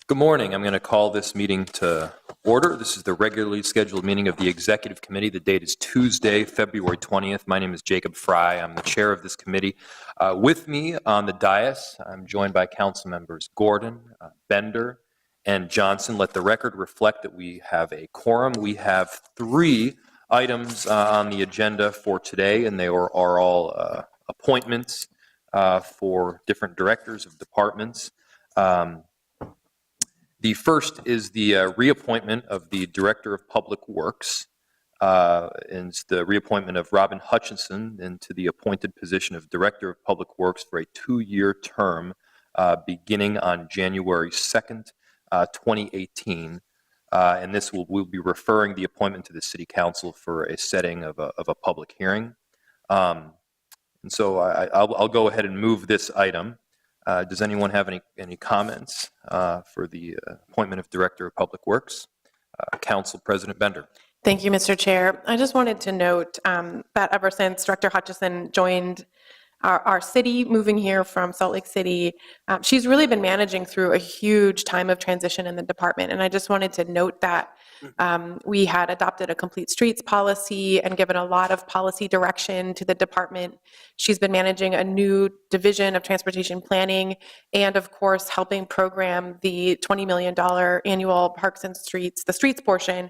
Good morning. I'm going to call this meeting to order. This is the regularly scheduled meeting of the Executive Committee. The date is Tuesday, February 20th. My name is Jacob Fry. I'm the chair of this committee. With me on the dais, I'm joined by council members Gordon, Bender, and Johnson. Let the record reflect that we have a quorum. We have 3 items on the agenda for today, and they are all appointments for different directors of departments. The first is the reappointment of the Director of Public Works, and it's the reappointment of Robin Hutchinson into the appointed position of Director of Public Works for a 2-year term beginning on January 2nd, 2018. And this we'll be referring the appointment to the City Council for a setting of a public hearing. And so I'll go ahead and move this item. Does anyone have any comments for the appointment of Director of Public Works? Council President Bender. Thank you, Mr. Chair. I just wanted to note that ever since Director Hutchison joined our city, moving here from Salt Lake City, she's really been managing through a huge time of transition in the department. And I just wanted to note that we had adopted a complete streets policy and given a lot of policy direction to the department. She's been managing a new division of transportation planning and, of course, helping program the $20 million annual Parks and Streets, the streets portion,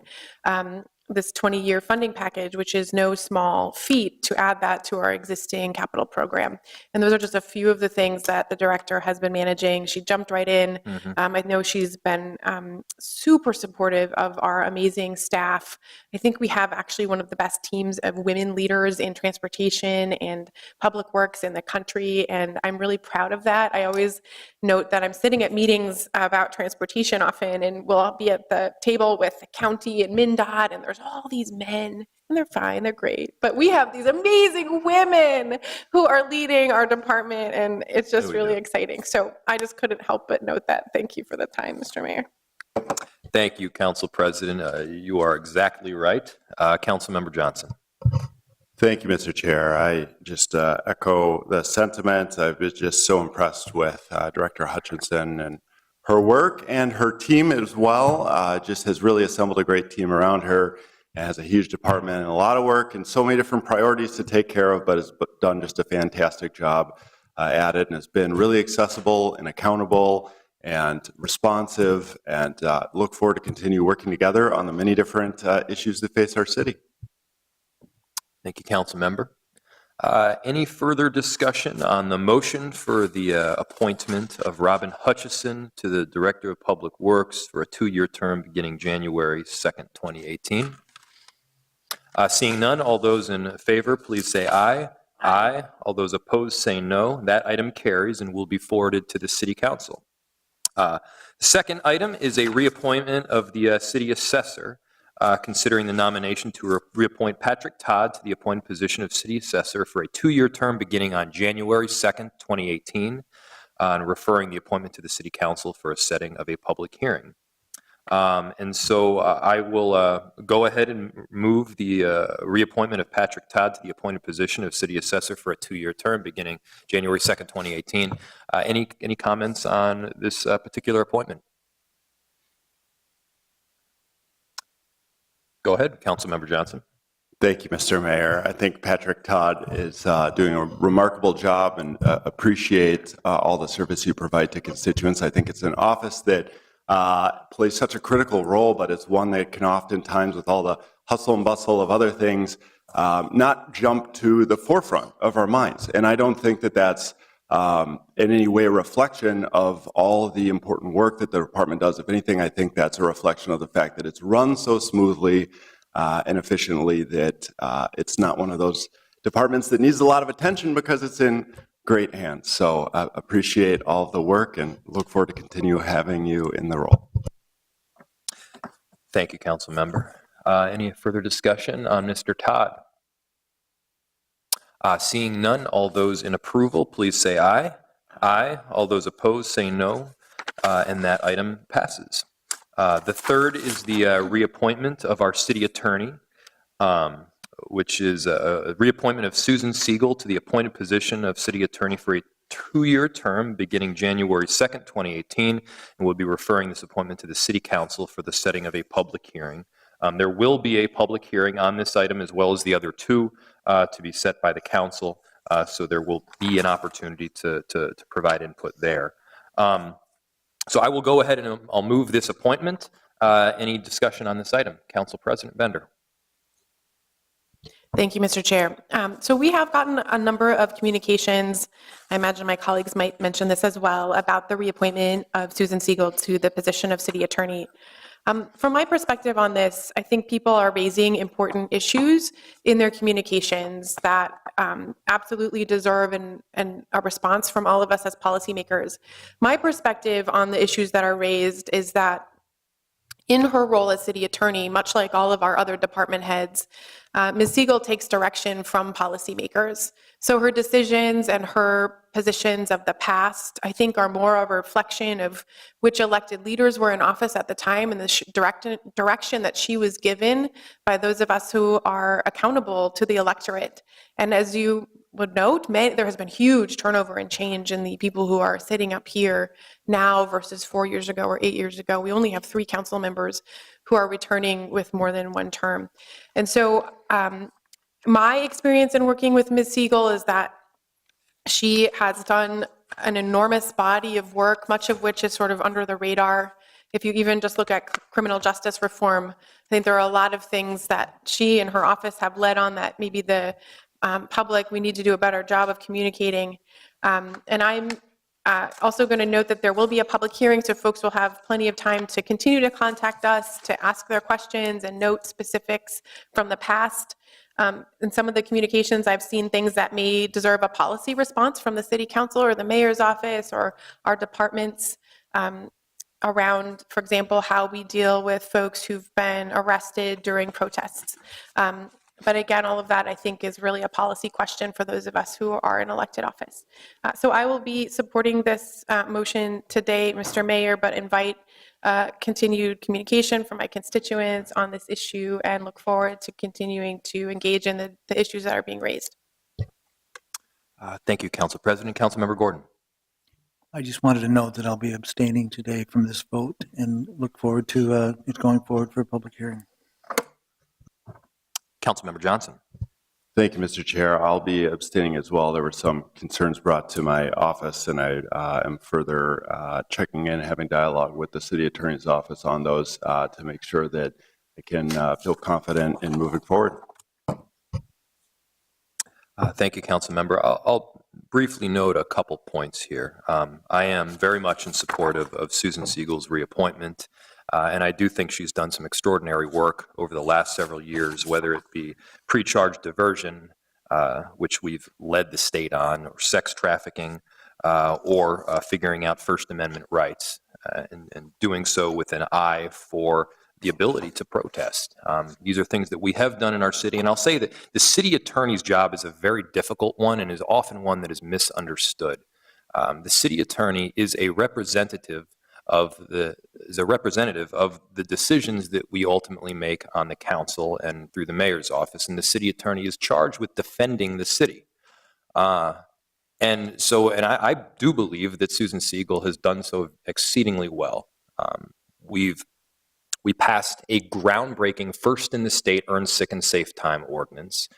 this 20-year funding package, which is no small feat to add that to our existing capital program. And those are just a few of the things that the director has been managing. She jumped right in. I know she's been super supportive of our amazing staff. I think we have actually one of the best teams of women leaders in transportation and public works in the country, and I'm really proud of that. I always note that I'm sitting at meetings about transportation often, and we'll be at the table with the county and MnDOT, and there's all these men, and they're fine, they're great. But we have these amazing women who are leading our department, and it's just really exciting. So I just couldn't help but note that. Thank you for the time, Mr. Mayor. Thank you, Council President. You are exactly right. Councilmember Johnson. Thank you, Mr. Chair. I just echo the sentiment. I've been just so impressed with Director Hutchinson and her work, and her team as well. Just has really assembled a great team around her, and has a huge department and a lot of work and so many different priorities to take care of, but has done just a fantastic job at it, and has been really accessible and accountable and responsive, and look forward to continue working together on the many different issues that face our city. Thank you, Council Member. Any further discussion on the motion for the appointment of Robin Hutchison to the Director of Public Works for a 2-year term beginning January 2nd, 2018? Seeing none, all those in favor, please say aye. Aye. All those opposed say no. That item carries and will be forwarded to the City Council. The second item is a reappointment of the City Assessor. Considering the nomination to reappoint Patrick Todd to the appointed position of City Assessor for a 2-year term beginning on January 2nd, 2018, and referring the appointment to the City Council for a setting of a public hearing. And so I will go ahead and move the reappointment of Patrick Todd to the appointed position of City Assessor for a 2-year term beginning January 2nd, 2018. Any comments on this particular appointment? Go ahead, Councilmember Johnson. Thank you, Mr. Mayor. I think Patrick Todd is doing a remarkable job, and appreciate all the service you provide to constituents. I think it's an office that plays such a critical role, but it's one that can oftentimes, with all the hustle and bustle of other things, not jump to the forefront of our minds. And I don't think that that's in any way a reflection of all the important work that the department does. If anything, I think that's a reflection of the fact that it's run so smoothly and efficiently that it's not one of those departments that needs a lot of attention because it's in great hands. So appreciate all of the work and look forward to continue having you in the role. Thank you, Council Member. Any further discussion on Mr. Todd? Seeing none, all those in approval, please say aye. Aye. All those opposed say no, and that item passes. The third is the reappointment of our city attorney, which is a reappointment of Susan Siegel to the appointed position of city attorney for a 2-year term beginning January 2nd, 2018, and we'll be referring this appointment to the City Council for the setting of a public hearing. There will be a public hearing on this item as well as the other two to be set by the council, so there will be an opportunity to provide input there. So I will go ahead and I'll move this appointment. Any discussion on this item? Council President Bender. Thank you, Mr. Chair. So we have gotten a number of communications, I imagine my colleagues might mention this as well, about the reappointment of Susan Siegel to the position of City Attorney. From my perspective on this, I think people are raising important issues in their communications that absolutely deserve a response from all of us as policymakers. My perspective on the issues that are raised is that in her role as city attorney, much like all of our other department heads, Ms. Siegel takes direction from policymakers. So her decisions and her positions of the past, I think, are more of a reflection of which elected leaders were in office at the time and the direction that she was given by those of us who are accountable to the electorate. And as you would note, there has been huge turnover and change in the people who are sitting up here now versus 4 years ago or 8 years ago. We only have 3 council members who are returning with more than 1 term. And so my experience in working with Ms. Siegel is that she has done an enormous body of work, much of which is sort of under the radar. If you even just look at criminal justice reform, I think there are a lot of things that she and her office have led on that maybe the public, we need to do a better job of communicating. And I'm also going to note that there will be a public hearing, so folks will have plenty of time to continue to contact us, to ask their questions and note specifics from the past. In some of the communications, I've seen things that may deserve a policy response from the city council or the mayor's office or our departments around, for example, how we deal with folks who've been arrested during protests. But again, all of that, I think, is really a policy question for those of us who are in elected office. So I will be supporting this motion today, Mr. Mayor, but invite continued communication from my constituents on this issue and look forward to continuing to engage in the issues that are being raised. Thank you, Council President. Councilmember Gordon. I just wanted to note that I'll be abstaining today from this vote and look forward to it going forward for a public hearing. Councilmember Johnson. Thank you, Mr. Chair. I'll be abstaining as well. There were some concerns brought to my office, and I am further checking in, having dialogue with the City Attorney's Office on those to make sure that I can feel confident in moving forward. Thank you, Councilmember. I'll briefly note a couple points here. I am very much in support of Susan Siegel's reappointment. And I do think she's done some extraordinary work over the last several years, whether it be pre-charge diversion, which we've led the state on, or sex trafficking, or figuring out First Amendment rights, and doing so with an eye for the ability to protest. These are things that we have done in our city, and I'll say that the city attorney's job is a very difficult one and is often one that is misunderstood. The city attorney is a representative of the decisions that we ultimately make on the council and through the mayor's office, and the city attorney is charged with defending the city. And I do believe that Susan Siegel has done so exceedingly well. We passed a groundbreaking first in the state earned sick and safe time ordinance,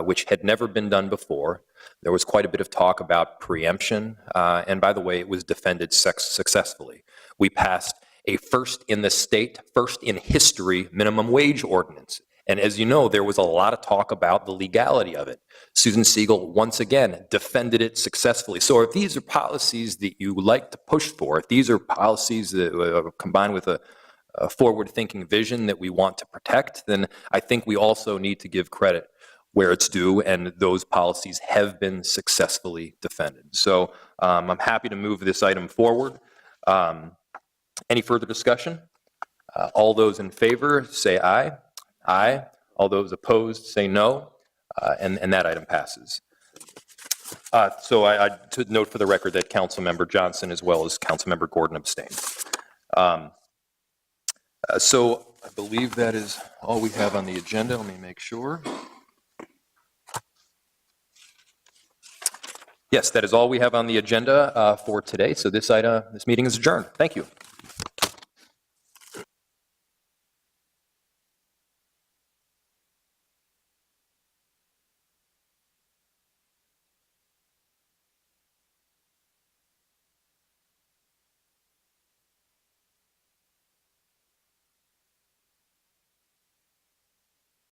which had never been done before. There was quite a bit of talk about preemption, and by the way, it was defended successfully. We passed a first in the state, first in history minimum wage ordinance. And as you know, there was a lot of talk about the legality of it. Susan Siegel, once again, defended it successfully. So if these are policies that you like to push for, if these are policies that are combined with a forward-thinking vision that we want to protect, then I think we also need to give credit where it's due, and those policies have been successfully defended. So I'm happy to move this item forward. Any further discussion? All those in favor say aye. Aye. All those opposed say no, and that item passes. So I to note for the record that Councilmember Johnson as well as Councilmember Gordon abstained. So I believe that is all we have on the agenda. Let me make sure. Yes, that is all we have on the agenda for today, so this meeting is adjourned. Thank you.